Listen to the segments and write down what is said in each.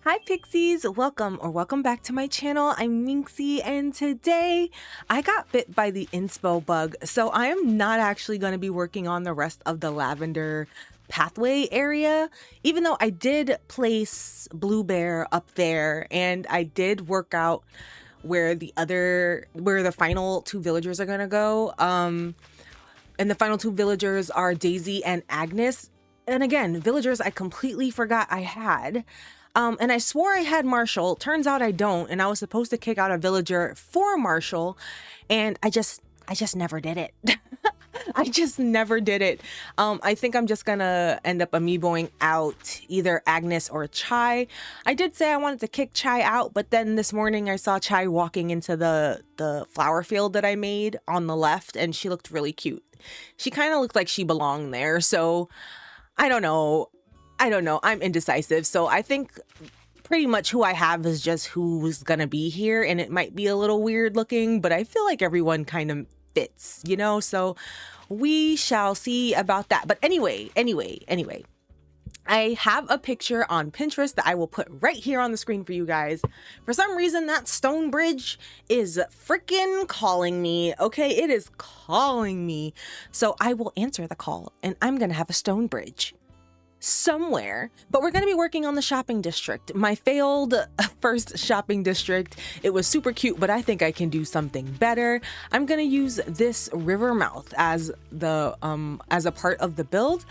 Hi Pixies, welcome back to my channel. I'm Minxie and today I got bit by the inspo bug. So I am not actually going to be working on the rest of the lavender pathway area, even though I did place Blue Bear up there and I did work out where the final two villagers are going to go. And the final two villagers are Daisy and Agnes. And again, villagers I completely forgot I had. And I swore I had Marshall. Turns out I don't. And I was supposed to kick out a villager for Marshall. And I just never did it. I just never did it. I think I'm just gonna end up amiiboing out either Agnes or Chai. I did say I wanted to kick Chai out, but then this morning I saw Chai walking into the flower field that I made on the left, and she looked really cute. She kind of looked like she belonged there. So I don't know. I'm indecisive. So I think pretty much who I have is just who's gonna be here, and it might be a little weird looking, but I feel like everyone kind of fits, you know? So we shall see about that. But anyway, I have a picture on Pinterest that I will put right here on the screen for you guys. For some reason, that stone bridge is freaking calling me. Okay, it is calling me. So I will answer the call and I'm gonna have a stone bridge somewhere, but we're going to be working on the shopping district. My failed first shopping district. It was super cute, but I think I can do something better. I'm going to use this river mouth as a part of the build.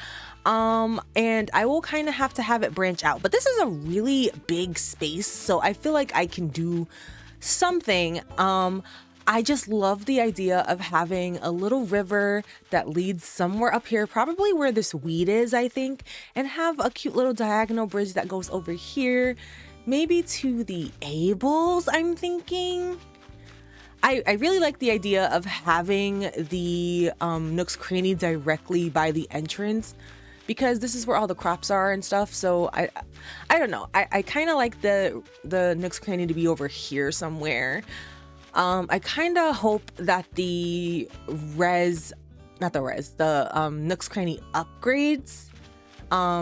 And I will kind of have to have it branch out, but this is a really big space, so I feel like I can do something. I just love the idea of having a little river that leads somewhere up here, probably where this weed is, I think, and have a cute little diagonal bridge that goes over here, maybe to the Ables, I'm thinking. I really like the idea of having the Nook's Cranny directly by the entrance, because this is where all the crops are and stuff. So I don't know. I kind of like the Nook's Cranny to be over here somewhere. I kind of hope that the Nook's Cranny upgrades,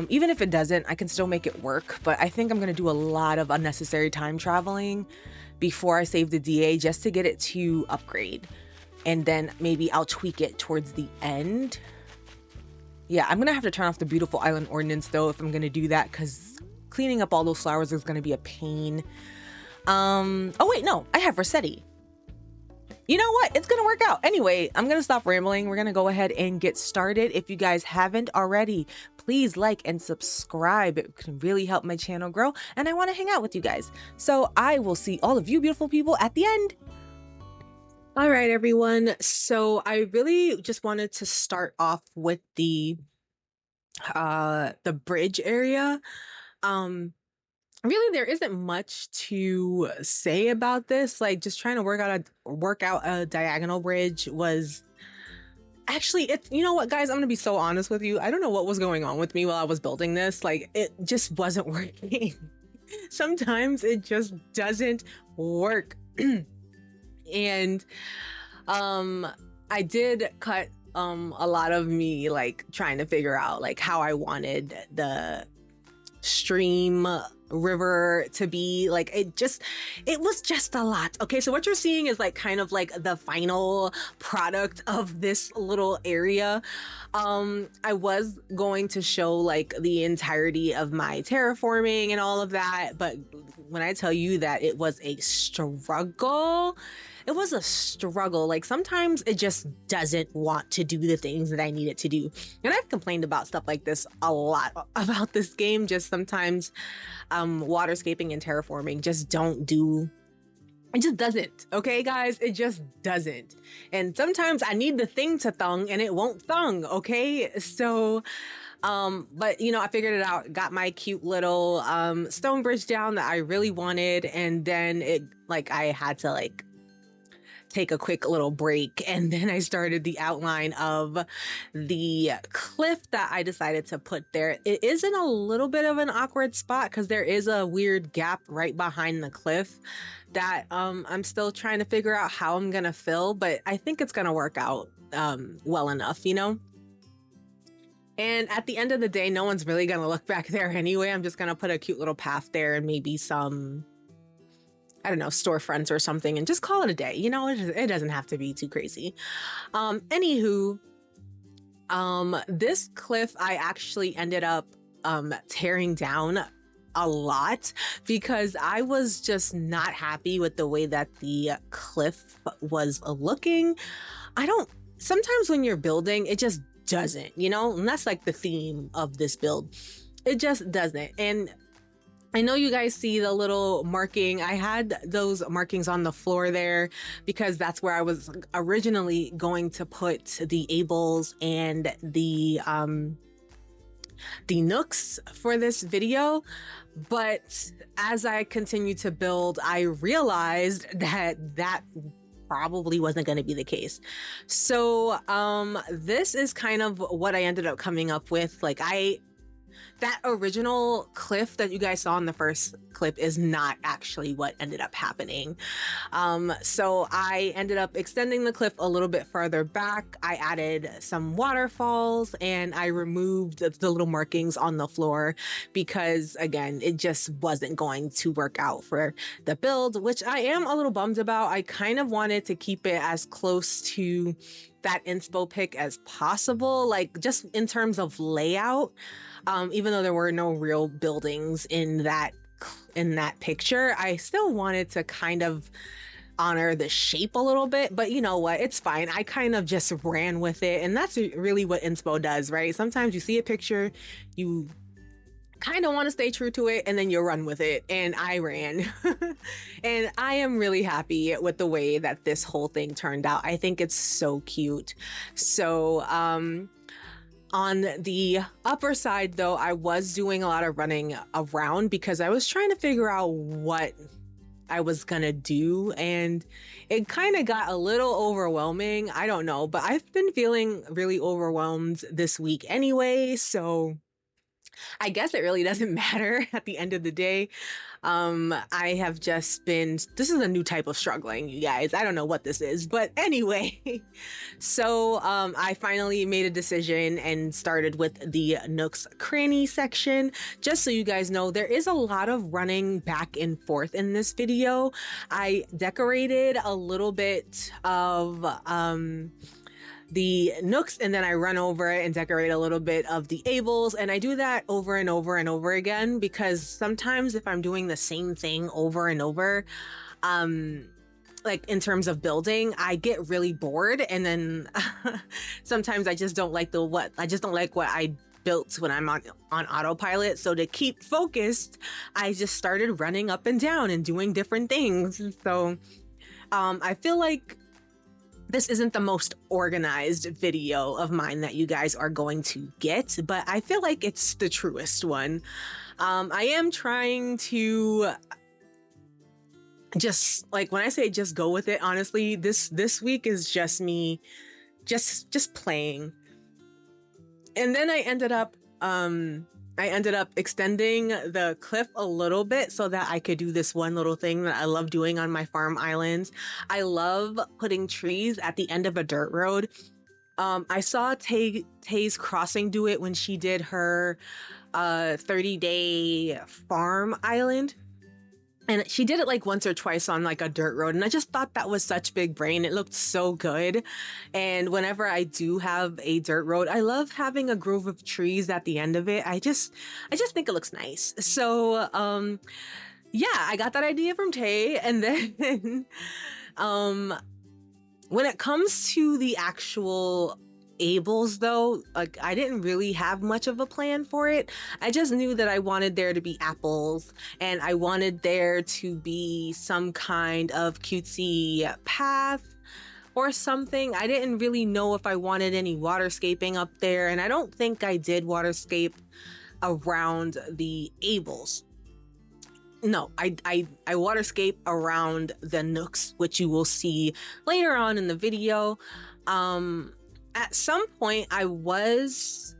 even if it doesn't, I can still make it work. But I think I'm going to do a lot of unnecessary time traveling before I save the DA just to get it to upgrade. And then maybe I'll tweak it towards the end. Yeah, I'm going to have to turn off the beautiful island ordinance though if I'm going to do that, because cleaning up all those flowers is going to be a pain. Oh wait, no, I have Rossetti. You know what? It's going to work out. Anyway, I'm going to stop rambling. We're going to go ahead and get started. If you guys haven't already, please like and subscribe. It can really help my channel grow, and I want to hang out with you guys. So I will see all of you beautiful people at the end. All right, everyone. So I really just wanted to start off with the bridge area. Really, there isn't much to say about this. Like, just trying to work out a diagonal bridge was actually, you know what, guys, I'm gonna be so honest with you. I don't know what was going on with me while I was building this. Like, it just wasn't working. Sometimes it just doesn't work. And I did cut a lot of me like trying to figure out like how I wanted the stream river to be. Like, it was just a lot. Okay, so what you're seeing is like kind of like the final product of this little area. I was going to show like the entirety of my terraforming and all of that, but when I tell you that it was a struggle, it was a struggle. Like, sometimes it just doesn't want to do the things that I need it to do. And I've complained about stuff like this a lot about this game. Just sometimes waterscaping and terraforming just don't do, it just doesn't. Okay, guys, it just doesn't. And sometimes I need the thing to thung and it won't thung. Okay, so but you know, I figured it out, got my cute little stone bridge down that I really wanted, and then it, like, I had to like take a quick little break, and then I started the outline of the cliff that I decided to put there. It is in a little bit of an awkward spot because there is a weird gap right behind the cliff that I'm still trying to figure out how I'm gonna fill, but I think it's gonna work out well enough, you know. And at the end of the day, no one's really gonna look back there anyway. I'm just gonna put a cute little path there and maybe some, I don't know, storefronts or something, and just call it a day. You know, it doesn't have to be too crazy. Anywho, this cliff I actually ended up tearing down a lot because I was just not happy with the way that the cliff was looking. I don't, sometimes when you're building, it just doesn't, you know, and that's like the theme of this build. It just doesn't. And I know you guys see the little marking. I had those markings on the floor there because that's where I was originally going to put the ables and the nooks for this video. But as I continued to build, I realized that probably wasn't going to be the case. So this is kind of what I ended up coming up with. Like, that original cliff that you guys saw in the first clip is not actually what ended up happening. So I ended up extending the cliff a little bit farther back. I added some waterfalls and I removed the little markings on the floor because, again, it just wasn't going to work out for the build, which I am a little bummed about. I kind of wanted to keep it as close to that inspo pic as possible, like just in terms of layout. Even though there were no real buildings in that picture, I still wanted to kind of honor the shape a little bit. But you know what? It's fine. I kind of just ran with it, and that's really what inspo does, right? Sometimes you see a picture, you kind of want to stay true to it, and then you run with it. And I ran. And I am really happy with the way that this whole thing turned out. I think it's so cute. So on the upper side, though, I was doing a lot of running around because I was trying to figure out what I was gonna do, and it kind of got a little overwhelming. I don't know, but I've been feeling really overwhelmed this week anyway, so I guess it really doesn't matter at the end of the day. I have just been, this is a new type of struggling, you guys. I don't know what this is, but anyway. So I finally made a decision and started with the Nooks Cranny section. Just so you guys know, there is a lot of running back and forth in this video. I decorated a little bit of the nooks, and then I run over it and decorate a little bit of the ables, and I do that over and over and over again because sometimes if I'm doing the same thing over and over, like in terms of building, I get really bored, and then sometimes I just don't like what I built when I'm on autopilot. So to keep focused, I just started running up and down and doing different things. So I feel like this isn't the most organized video of mine that you guys are going to get, but I feel like it's the truest one. I am trying to just, like, when I say just go with it, honestly, this week is just me just playing. And then I ended up extending the cliff a little bit so that I could do this one little thing that I love doing on my farm islands. I love putting trees at the end of a dirt road. I saw Tay's Crossing do it when she did her 30-day farm island. And she did it like once or twice on like a dirt road. And I just thought that was such big brain. It looked so good. And whenever I do have a dirt road, I love having a grove of trees at the end of it. I just think it looks nice. So, yeah, I got that idea from Tay. And then, when it comes to the actual ables, though, like, I didn't really have much of a plan for it. I just knew that I wanted there to be apples and I wanted there to be some kind of cutesy path or something. I didn't really know if I wanted any waterscaping up there, and I don't think I did waterscape around the ables. No, I waterscape around the nooks, which you will see later on in the video. At some point, I was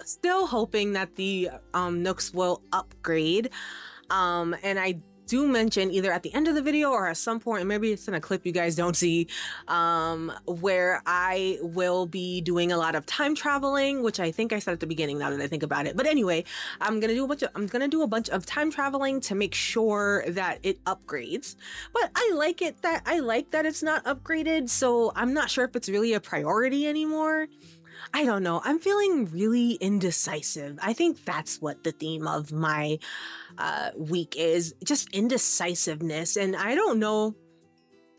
still hoping that the nooks will upgrade, and I do mention either at the end of the video or at some point, maybe it's in a clip you guys don't see, where I will be doing a lot of time traveling, which I think I said at the beginning now that I think about it. But anyway, I'm gonna do a bunch of time traveling to make sure that it upgrades. But I like that it's not upgraded, so I'm not sure if it's really a priority anymore. I don't know. I'm feeling really indecisive. I think that's what the theme of my week is, just indecisiveness. And I don't know.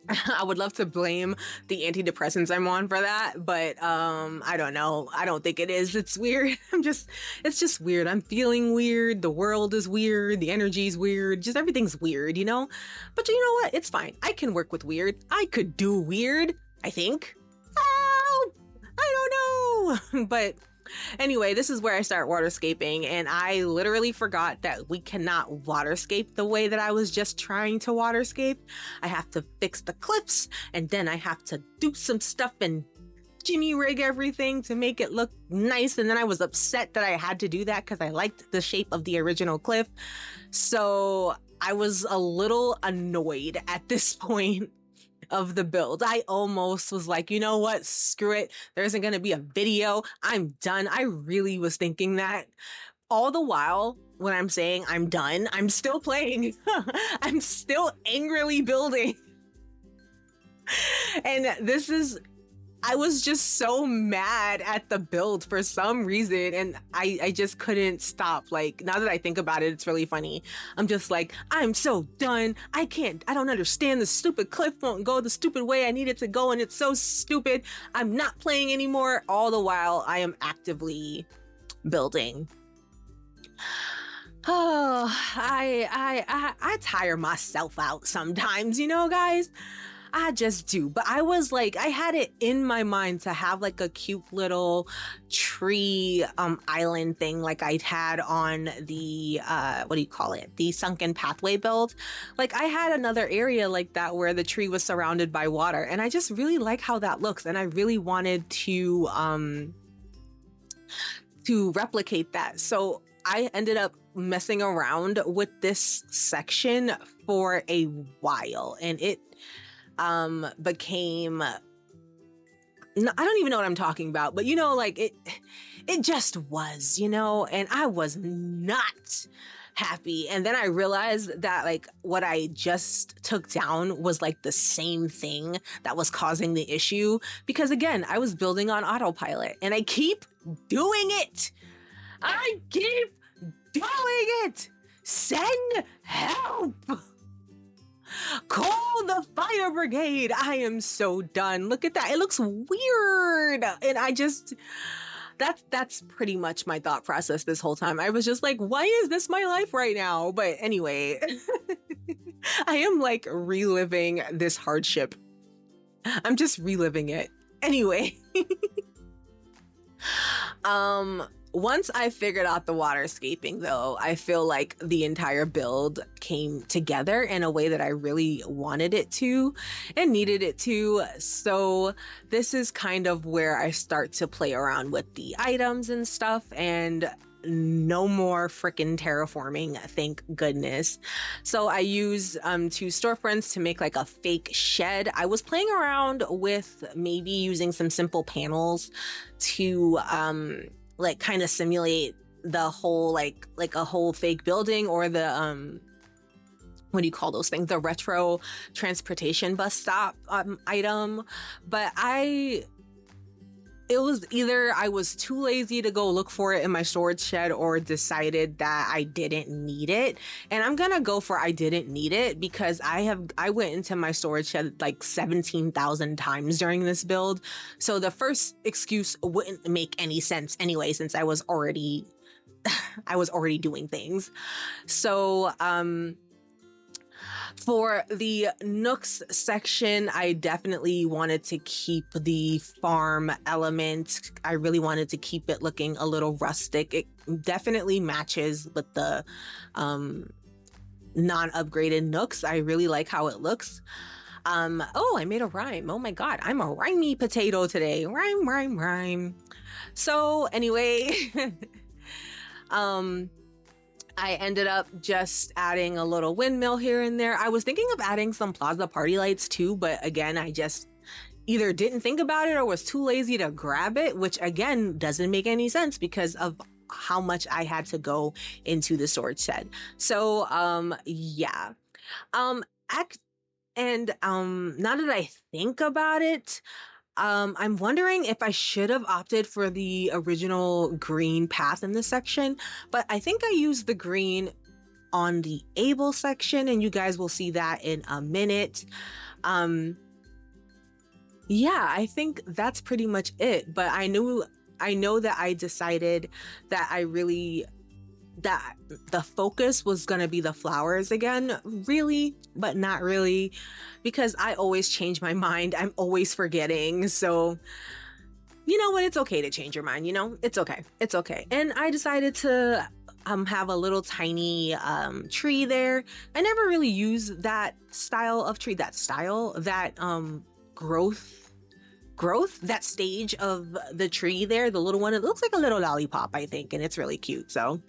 I would love to blame the antidepressants I'm on for that, but I don't know. I don't think it is. It's weird. It's just weird. I'm feeling weird. The world is weird. The energy's weird. Just everything's weird, you know? But you know what? It's fine. I can work with weird. I could do weird, I think. I don't know. But anyway, this is where I start waterscaping, and I literally forgot that we cannot waterscape the way that I was just trying to waterscape. I have to fix the cliffs, and then I have to do some stuff and jimmy rig everything to make it look nice. And then I was upset that I had to do that because I liked the shape of the original cliff. So I was a little annoyed at this point of the build. I almost was like, you know what? Screw it. There isn't going to be a video. I'm done. I really was thinking that. All the while, when I'm saying I'm done, I'm still playing. I'm still angrily building. And I was just so mad at the build for some reason, and I just couldn't stop. Like, now that I think about it, it's really funny. I'm just like, I'm so done. I don't understand. The stupid cliff won't go the stupid way I need it to go, and it's so stupid. I'm not playing anymore. All the while, I am actively building. Oh, I tire myself out sometimes, you know, guys. I just do. But I was like, I had it in my mind to have like a cute little tree island thing like I had on the what do you call it, the sunken pathway build. Like, I had another area like that where the tree was surrounded by water, and I just really like how that looks, and I really wanted to replicate that. So I ended up messing around with this section for a while, and it became, I don't even know what I'm talking about, but you know, like it just was, you know, and I was not happy. And then I realized that like what I just took down was like the same thing that was causing the issue, because again, I was building on autopilot, and I keep doing it. I keep doing it. Send help. Call the fire brigade. I am so done. Look at that. It looks weird. And I just, that's pretty much my thought process this whole time. I was just like, why is this my life right now? But anyway, I am like reliving this hardship. I'm just reliving it. Anyway. Once I figured out the waterscaping, though, I feel like the entire build came together in a way that I really wanted it to and needed it to. So this is kind of where I start to play around with the items and stuff, and no more freaking terraforming, thank goodness. So I use two storefronts to make like a fake shed. I was playing around with maybe using some simple panels to like kind of simulate the whole like a whole fake building, or the what do you call those things, the retro transportation bus stop item. But it was either I was too lazy to go look for it in my storage shed, or decided that I didn't need it. And I'm gonna go for I didn't need it, because I went into my storage shed like 17,000 times during this build. So the first excuse wouldn't make any sense anyway, since I was already doing things. So for the nooks section, I definitely wanted to keep the farm element. I really wanted to keep it looking a little rustic. It definitely matches with the non-upgraded nooks. I really like how it looks. Oh, I made a rhyme. Oh my God, I'm a rhymey potato today. Rhyme, rhyme, rhyme. So anyway, I ended up just adding a little windmill here and there. I was thinking of adding some Plaza party lights too, but again, I just either didn't think about it or was too lazy to grab it, which again doesn't make any sense because of how much I had to go into the storage shed. So yeah. Um act and now that I think about it, I'm wondering if I should have opted for the original green path in this section, but I think I used the green on the able section, and you guys will see that in a minute. Um, yeah, I think that's pretty much it. But I know that I decided that that the focus was going to be the flowers again, really, but not really, because I always change my mind. I'm always forgetting. So, you know what? It's okay to change your mind, you know? It's okay. It's okay. And I decided to have a little tiny tree there. I never really use that style of tree, that growth, that stage of the tree there, the little one. It looks like a little lollipop, I think, and it's really cute. So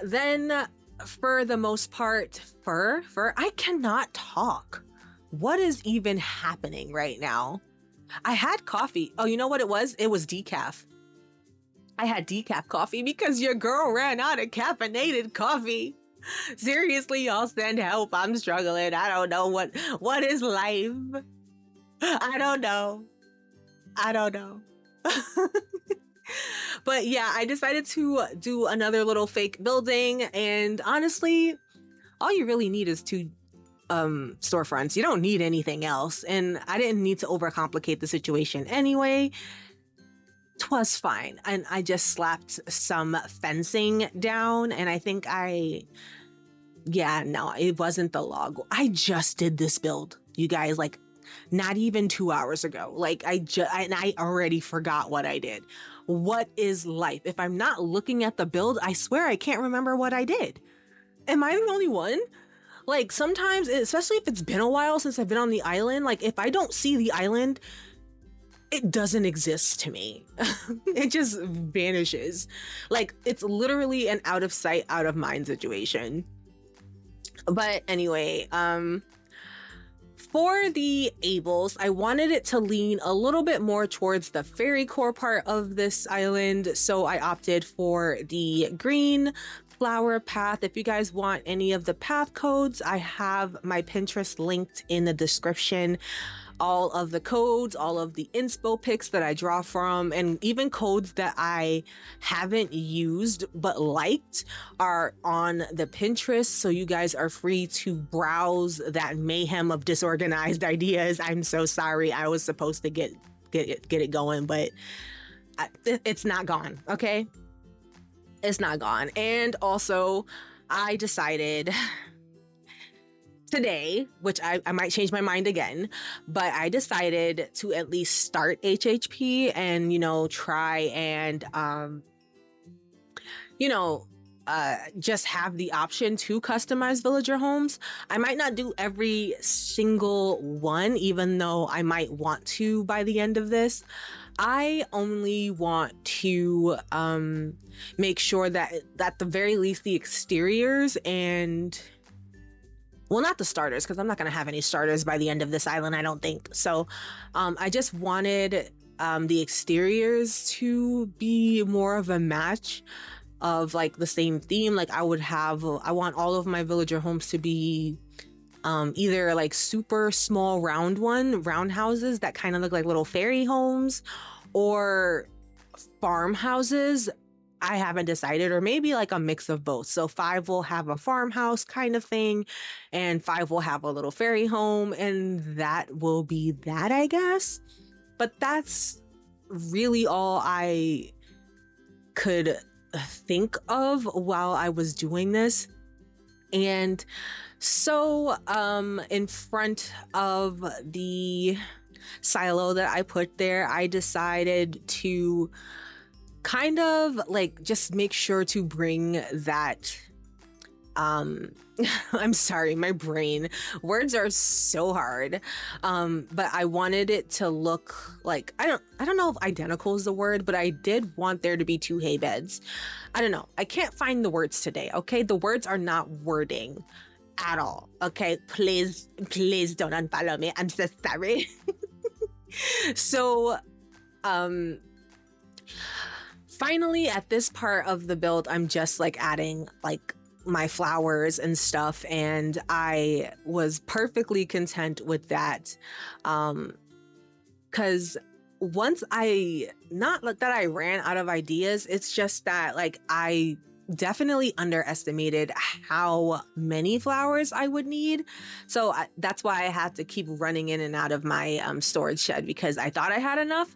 then for the most part, fur, I cannot talk. What is even happening right now? I had coffee. Oh, you know what it was? It was decaf. I had decaf coffee because your girl ran out of caffeinated coffee. Seriously, y'all send help. I'm struggling. I don't know what is life. I don't know. But yeah, I decided to do another little fake building, and honestly, all you really need is two storefronts. You don't need anything else, and I didn't need to overcomplicate the situation anyway. 'Twas fine, and I just slapped some fencing down, and I think no, it wasn't the log. I just did this build, you guys, like not even 2 hours ago. Like I already forgot what I did. What is life? If I'm not looking at the build, I swear I can't remember what I did. Am I the only one? Like sometimes, especially if it's been a while since I've been on the island, like if I don't see the island, it doesn't exist to me. It just vanishes. Like it's literally an out of sight, out of mind situation. But anyway, for the ables, I wanted it to lean a little bit more towards the fairy core part of this island, so I opted for the green flower path. If you guys want any of the path codes, I have my Pinterest linked in the description. All of the codes, all of the inspo pics that I draw from, and even codes that I haven't used but liked are on the Pinterest. So you guys are free to browse that mayhem of disorganized ideas. I'm so sorry. I was supposed to get it going, but it's not gone. Okay. It's not gone. And also I decided today, which I might change my mind again, but I decided to at least start HHP and, try and, just have the option to customize villager homes. I might not do every single one, even though I might want to by the end of this. I only want to make sure that at the very least the exteriors and, well, not the starters, because I'm not going to have any starters by the end of this island, I don't think. So I just wanted the exteriors to be more of a match of like the same theme. Like I want all of my villager homes to be either like super small round houses that kind of look like little fairy homes, or farmhouses. I haven't decided, or maybe like a mix of both. So 5 will have a farmhouse kind of thing, and 5 will have a little fairy home, and that will be that, I guess. But that's really all I could think of while I was doing this. And so in front of the silo that I put there, I decided to kind of like just make sure to bring that Um, I'm sorry, my brain. Words are so hard. But I wanted it to look like I don't know if identical is the word, but I did want there to be two hay beds. I don't know. I can't find the words today, okay? The words are not wording at all. Okay, please don't unfollow me. I'm so sorry. So, um, finally at this part of the build, I'm just like adding like my flowers and stuff, and I was perfectly content with that. Because once I, not like that I ran out of ideas, it's just that like I definitely underestimated how many flowers I would need. So that's why I had to keep running in and out of my storage shed, because I thought I had enough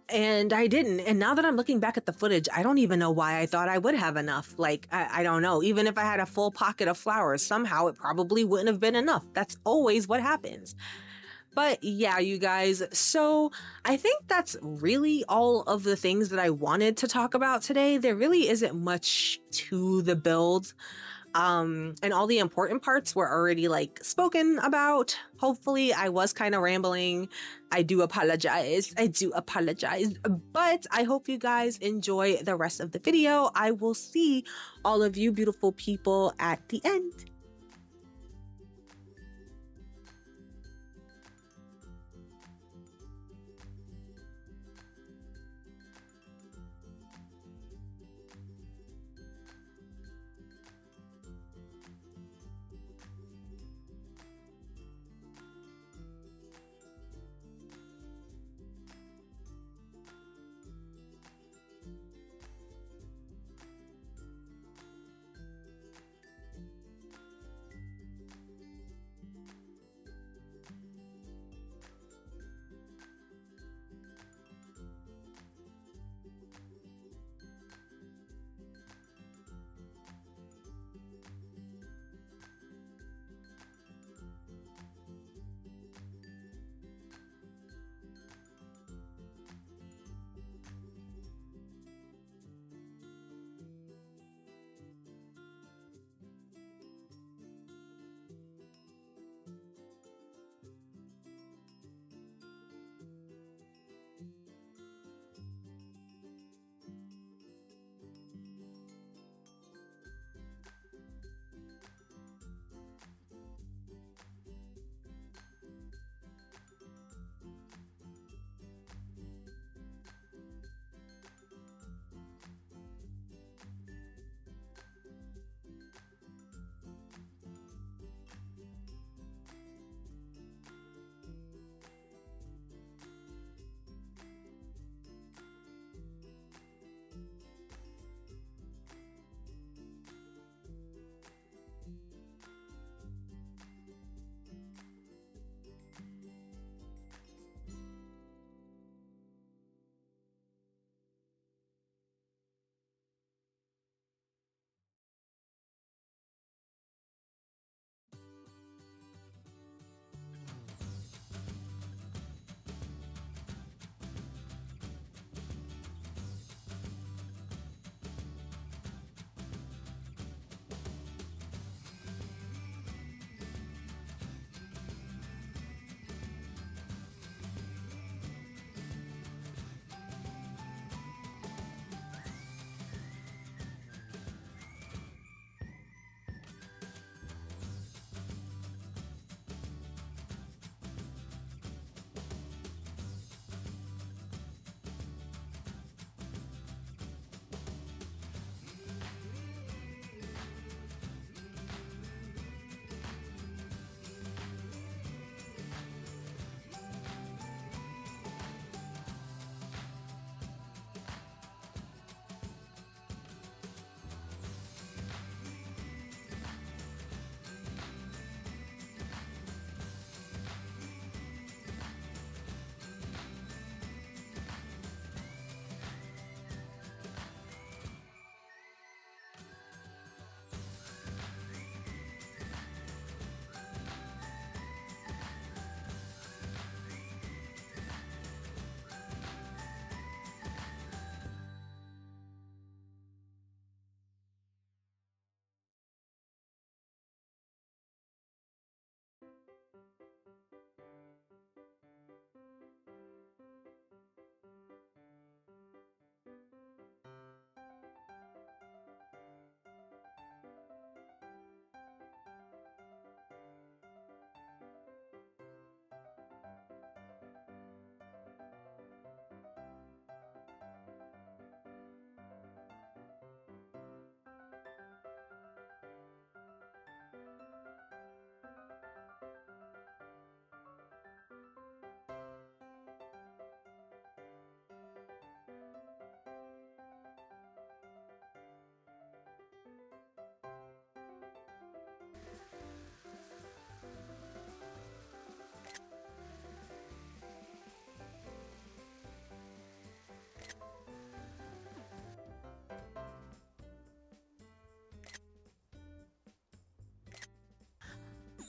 and I didn't. And now that I'm looking back at the footage, I don't even know why I thought I would have enough. Like, I don't know. Even if I had a full pocket of flowers, somehow it probably wouldn't have been enough. That's always what happens. But yeah, you guys, so I think that's really all of the things that I wanted to talk about today. There really isn't much to the build. And all the important parts were already like spoken about. Hopefully, I was kind of rambling. I do apologize. But I hope you guys enjoy the rest of the video. I will see all of you beautiful people at the end.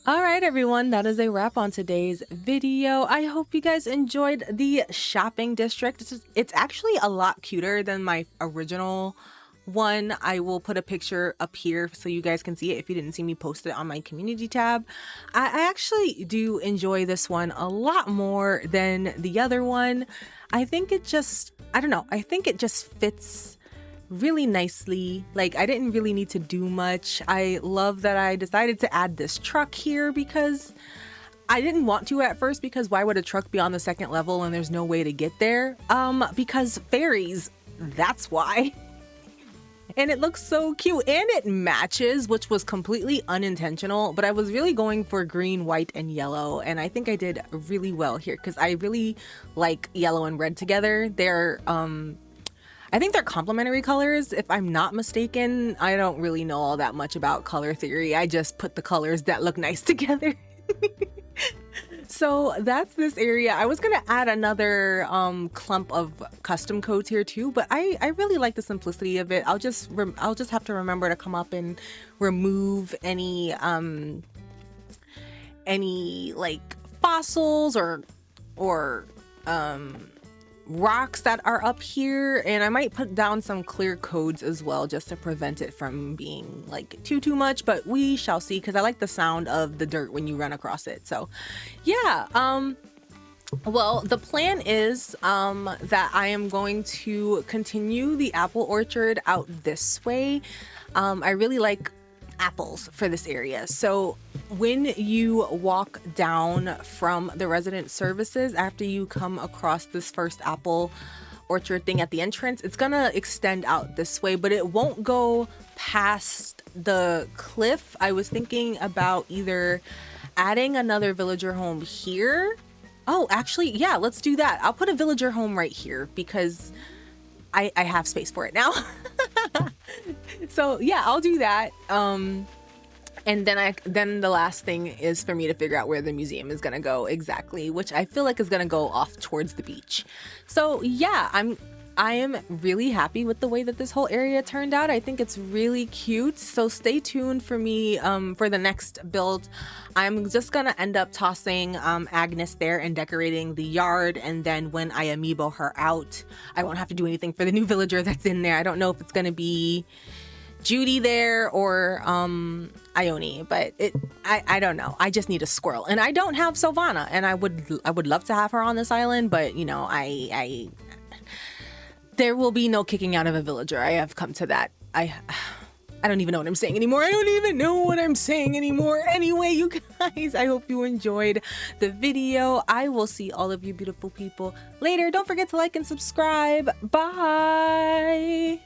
All right, everyone, that is a wrap on today's video. I hope you guys enjoyed the shopping district. It's actually a lot cuter than my original one. I will put a picture up here so you guys can see it if you didn't see me post it on my community tab. I actually do enjoy this one a lot more than the other one. I think it just, I don't know, I think it just fits really nicely. Like, I didn't really need to do much. I love that I decided to add this truck here because I didn't want to at first, because why would a truck be on the second level and there's no way to get there? Because fairies, that's why. And it looks so cute and it matches, which was completely unintentional, but I was really going for green, white, and yellow. And I think I did really well here because I really like yellow and red together. They're, I think they're complementary colors, if I'm not mistaken. I don't really know all that much about color theory. I just put the colors that look nice together. So that's this area. I was gonna add another clump of custom codes here too, but I really like the simplicity of it. I'll just have to remember to come up and remove any like fossils or rocks that are up here, and I might put down some clear codes as well just to prevent it from being like too much, but we shall see, because I like the sound of the dirt when you run across it. So yeah, well, the plan is that I am going to continue the apple orchard out this way. I really like apples for this area. So when you walk down from the resident services, after you come across this first apple orchard thing at the entrance, it's gonna extend out this way, but it won't go past the cliff. I was thinking about either adding another villager home here. Oh, actually, yeah, let's do that. I'll put a villager home right here because I have space for it now. So yeah, I'll do that. And then the last thing is for me to figure out where the museum is gonna go exactly, which I feel like is gonna go off towards the beach. So yeah, I am really happy with the way that this whole area turned out. I think it's really cute. So stay tuned for me for the next build. I'm just gonna end up tossing Agnes there and decorating the yard, and then when I amiibo her out, I won't have to do anything for the new villager that's in there. I don't know if it's gonna be Judy there or Ione, but I don't know. I just need a squirrel, and I don't have Sylvana, and I would love to have her on this island, but you know, there will be no kicking out of a villager. I have come to that. I don't even know what I'm saying anymore. I don't even know what I'm saying anymore. Anyway, you guys, I hope you enjoyed the video. I will see all of you beautiful people later. Don't forget to like and subscribe. Bye.